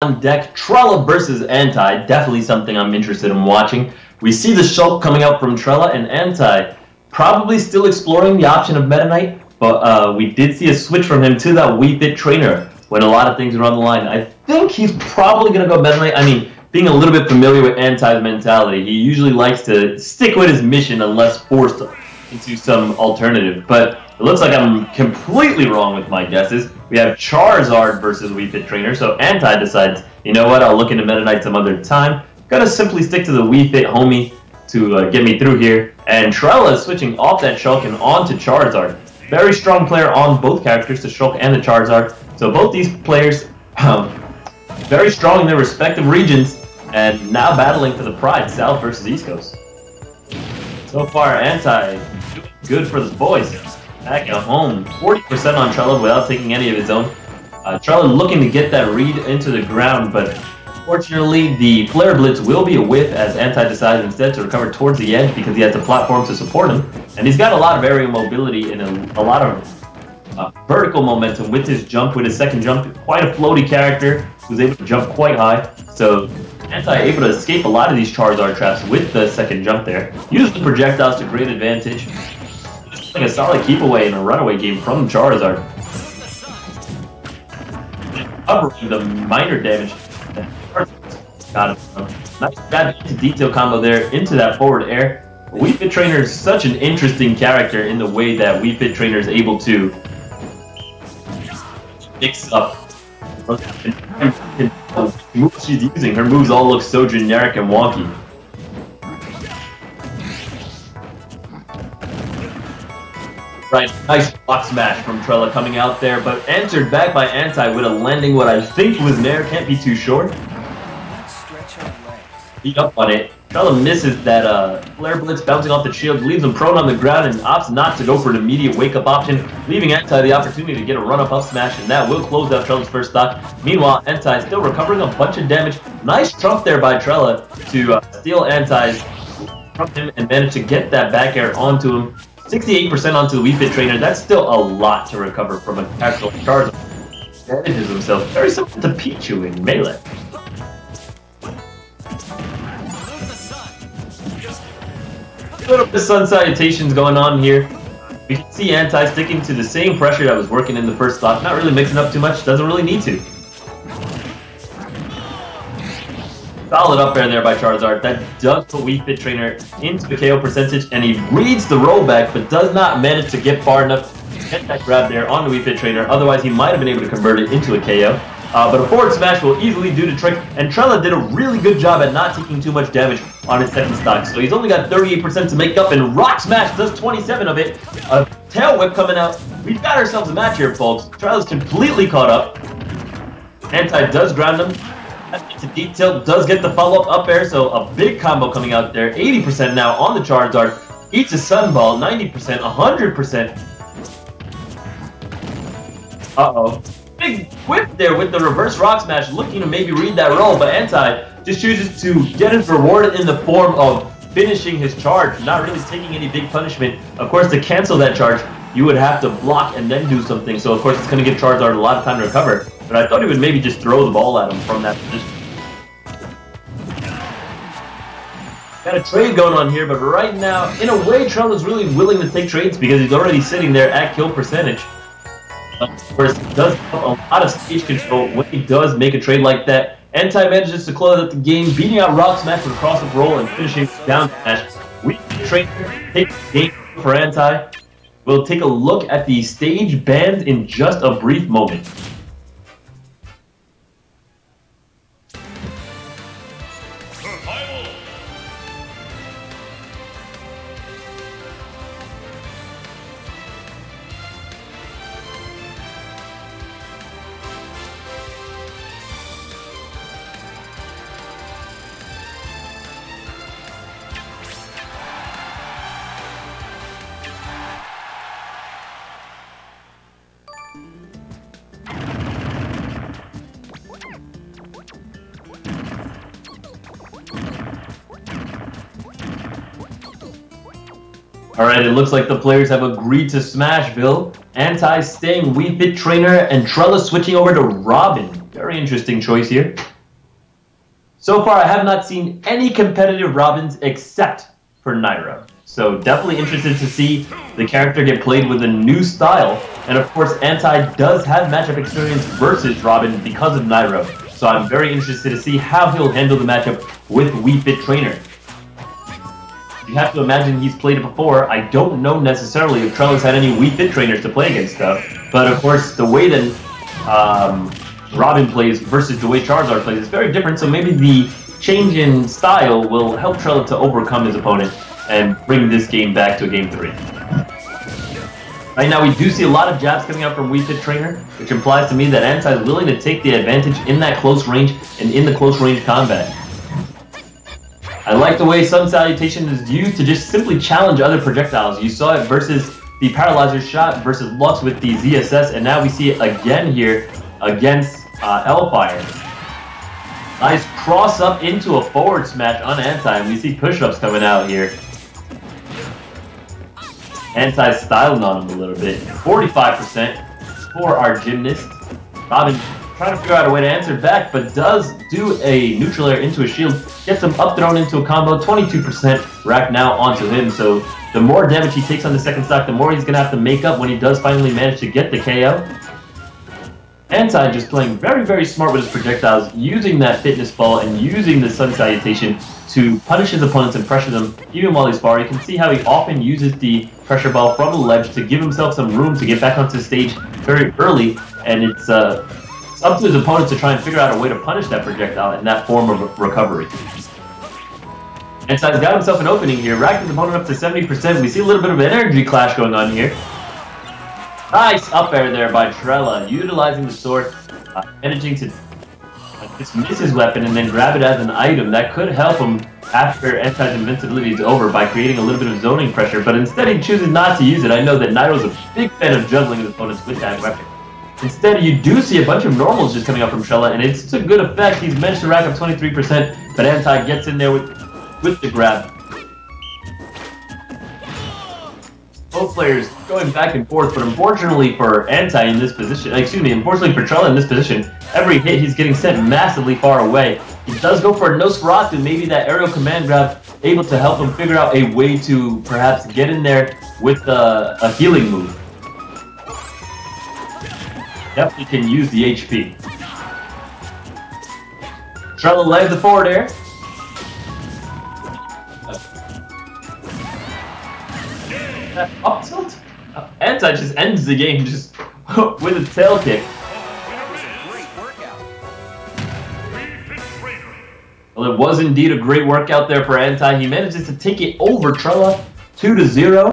On deck, Trela versus Anti, definitely something I'm interested in watching. We see the Shulk coming out from Trela, and Anti probably still exploring the option of Meta Knight, but we did see a switch from him to that Wii Fit trainer when a lot of things are on the line. I think he's probably going to go Meta Knight. I mean, being a little bit familiar with Anti's mentality, he usually likes to stick with his mission unless forced into some alternative, but it looks like I'm completely wrong with my guesses. We have Charizard versus Wii Fit Trainer, so Anti decides, you know what, I'll look into Meta Knight some other time. Gotta simply stick to the Wii Fit homie to get me through here. And Trela is switching off that Shulk and onto Charizard. Very strong player on both characters, the Shulk and the Charizard. So both these players, very strong in their respective regions, and now battling for the pride, South versus East Coast. So far, Anti good for the boys. Back at home, 40% on Trela without taking any of his own. Trela looking to get that read into the ground, but fortunately the Flare Blitz will be a whiff as Anti decides instead to recover towards the edge because he has a platform to support him. And he's got a lot of aerial mobility and a lot of vertical momentum with his jump, with his second jump. Quite a floaty character who's able to jump quite high. So Anti able to escape a lot of these Charizard traps with the second jump there. Uses the projectiles to great advantage. Like a solid keep away in a runaway game from Charizard. Covering the minor damage. Got him. Nice dab to detail combo there into that forward air. Wii Fit Trainer is such an interesting character in the way that Wii Fit Trainer is able to mix up the moves she's using. Her moves all look so generic and wonky. Right, nice block smash from Trela coming out there, but answered back by Anti with a landing what I think was Nair, can't be too sure. Beat up on it. Trela misses that Flare Blitz bouncing off the shield, leaves him prone on the ground and opts not to go for an immediate wake-up option, leaving Anti the opportunity to get a run-up up smash, and that will close out Trela's first stock. Meanwhile, Anti still recovering a bunch of damage. Nice trump there by Trela to steal Anti's from him and manage to get that back air onto him. 68% onto the Wii Fit Trainer, that's still a lot to recover from an actual Charizard. Advantages himself, very similar to Pichu in Melee. A little bit of sun salutations going on here. We can see Anti sticking to the same pressure that was working in the first stock, not really mixing up too much, doesn't really need to. Solid up air there by Charizard. That does put Wii Fit Trainer into the KO percentage, and he reads the rollback, but does not manage to get far enough to get that grab there on the Wii Fit Trainer. Otherwise, he might have been able to convert it into a KO. But a forward smash will easily do the trick, and Trela did a really good job at not taking too much damage on his second stock. So he's only got 38% to make up, and Rock Smash does 27 of it. A Tail Whip coming out. We've got ourselves a match here, folks. Trela's completely caught up. Anti does ground him. To detail, does get the follow-up up air, so a big combo coming out there. 80% now on the Charizard. Eats a Sunball, 90%, 100%. Uh-oh. Big whip there with the reverse Rock Smash, looking to maybe read that roll, but Anti just chooses to get his reward in the form of finishing his charge, not really taking any big punishment. Of course, to cancel that charge, you would have to block and then do something, so of course it's going to give Charizard a lot of time to recover. But I thought he would maybe just throw the ball at him from that position. Got a trade going on here, but right now, in a way, Trela's really willing to take trades because he's already sitting there at kill percentage. Of course, he does have a lot of stage control when he does make a trade like that. Anti manages to close out the game, beating out Rock Smash with a cross-up roll and finishing down smash. We trade take the game for Anti. We'll take a look at the stage bans in just a brief moment. Alright, it looks like the players have agreed to Smashville. Anti staying Wii Fit Trainer and Trela switching over to Robin. Very interesting choice here. So far, I have not seen any competitive Robins except for Nairo. So definitely interested to see the character get played with a new style. And of course, Anti does have matchup experience versus Robin because of Nairo. So I'm very interested to see how he'll handle the matchup with Wii Fit Trainer. You have to imagine he's played it before. I don't know necessarily if Trela's had any Wii Fit Trainers to play against though. But of course, the way that Robin plays versus the way Charizard plays is very different. So maybe the change in style will help Trela to overcome his opponent and bring this game back to a game 3. Right now, we do see a lot of jabs coming out from Wii Fit Trainer, which implies to me that Anti is willing to take the advantage in that close range and in the close range combat. I like the way Sun Salutation is used to just simply challenge other projectiles. You saw it versus the Paralyzer Shot versus Lux with the ZSS, and now we see it again here against L-Fire. Nice cross up into a forward smash on Anti, and we see push-ups coming out here. Anti styling on him a little bit. 45% for our gymnast. Robin trying to figure out a way to answer back, but does do a neutral air into a shield. Gets him up thrown into a combo. 22% rack now onto him. So the more damage he takes on the second stock, the more he's going to have to make up when he does finally manage to get the KO. Anti just playing very, very smart with his projectiles, using that fitness ball and using the Sun Salutation to punish his opponents and pressure them even while he's far. You can see how he often uses the pressure ball from the ledge to give himself some room to get back onto the stage very early, and it's up to his opponents to try and figure out a way to punish that projectile in that form of recovery. Anti's got himself an opening here, racked his opponent up to 70%. We see a little bit of an energy clash going on here. Nice up air there by Trela, utilizing the sword, managing to dismiss his weapon and then grab it as an item. That could help him after Anti's invincibility is over by creating a little bit of zoning pressure, but instead he chooses not to use it. I know that Nairo's a big fan of juggling his opponents with that weapon. Instead, you do see a bunch of normals just coming up from Trela, and it's a good effect. He's managed to rack up 23%, but Anti gets in there with the grab. Both players going back and forth, but unfortunately for Anti in this position, unfortunately for Trela in this position, every hit he's getting sent massively far away. He does go for a Nosferatu, maybe that aerial command grab, able to help him figure out a way to perhaps get in there with a healing move. Definitely can use the HP. Trela lands the forward air. Up tilt? Anti just ends the game just with a tail kick. Well, it was indeed a great workout there for Anti. He manages to take it over Trela 2-0.